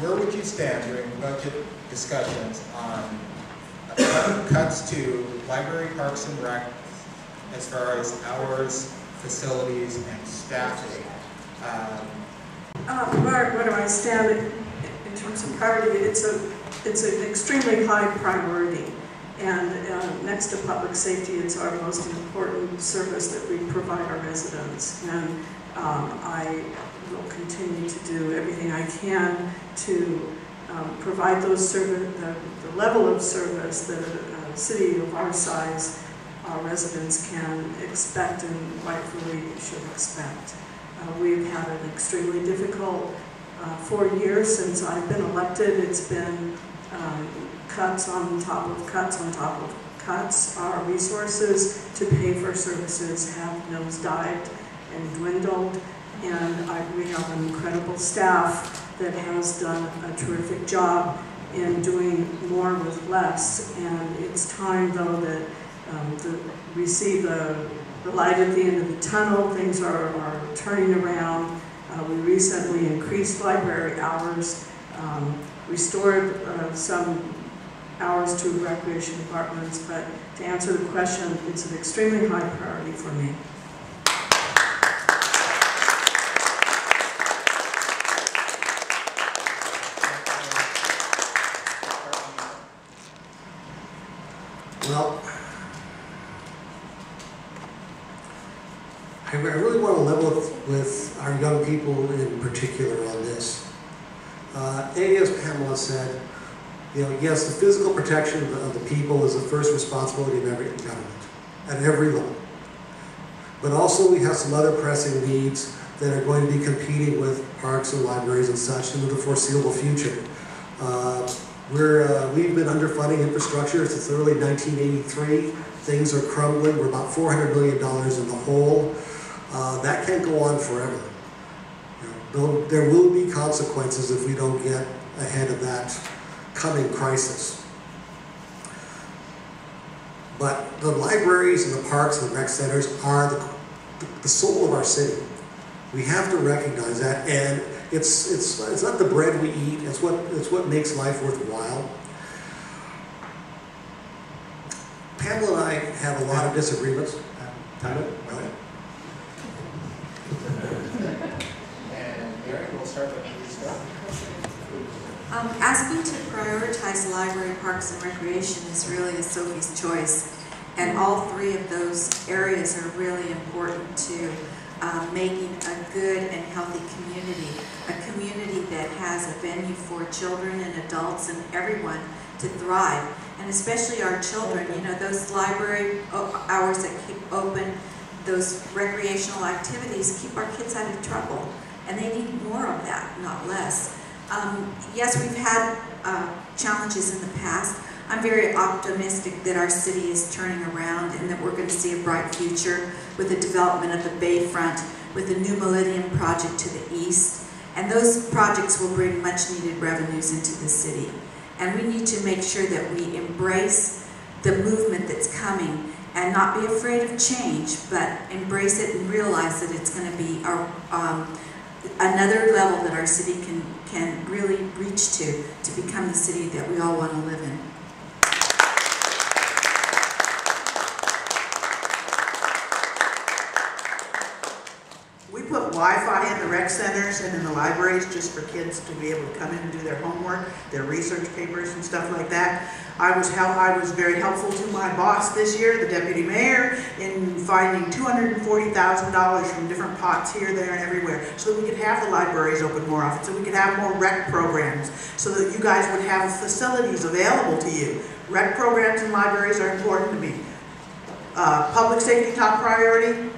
where would you stand during budget discussions on cuts to library, parks, and rec as far as hours, facilities, and staffing? Where do I stand in terms of priority? It's an extremely high priority, and next to public safety, it's our most important service that we provide our residents. And I will continue to do everything I can to provide those the level of service that a city of our size, our residents can expect and rightfully should expect. We've had an extremely difficult 4 years since I've been elected. It's been cuts on top of cuts on top of cuts. Our resources to pay for services have nosedived and dwindled, and we have an incredible staff that has done a terrific job in doing more with less. And it's time, though, that we see the light at the end of the tunnel. Things are turning around. We recently increased library hours, restored some hours to recreation departments, but to answer the question, it's an extremely high priority for me. Well, I really want to level with our young people in particular on this. As Pamela said, yes, the physical protection of the people is the first responsibility of every government, at every level. But also we have some other pressing needs that are going to be competing with parks and libraries and such into the foreseeable future. We've been underfunding infrastructure since early 1983. Things are crumbling. We're about $400 million in the hole. That can't go on forever. There will be consequences if we don't get ahead of that coming crisis. But the libraries and the parks and the rec centers are the soul of our city. We have to recognize that, and it's not the bread we eat, it's what makes life worthwhile. Pamela and I have a lot of disagreements. Time it? Okay. And Mary, we'll start with you. Asking to prioritize library, parks, and recreation is really a Sophie's choice. And all three of those areas are really important to making a good and healthy community. A community that has a venue for children and adults and everyone to thrive. And especially our children, those library hours that keep open, those recreational activities keep our kids out of trouble. And they need more of that, not less. Yes, we've had challenges in the past. I'm very optimistic that our city is turning around and that we're going to see a bright future with the development of the Bayfront, with the new Millennium Project to the east. And those projects will bring much needed revenues into the city. And we need to make sure that we embrace the movement that's coming and not be afraid of change, but embrace it and realize that it's going to be another level that our city can really reach to become the city that we all want to live in. We put Wi-Fi in the rec centers and in the libraries just for kids to be able to come in and do their homework, their research papers and stuff like that. I was very helpful to my boss this year, the deputy mayor, in finding $240,000 from different pots here, there, and everywhere, so that we could have the libraries open more often, so we could have more rec programs, so that you guys would have facilities available to you. Rec programs and libraries are important to me. Public safety top priority.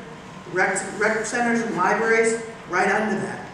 Rec centers and libraries right under that.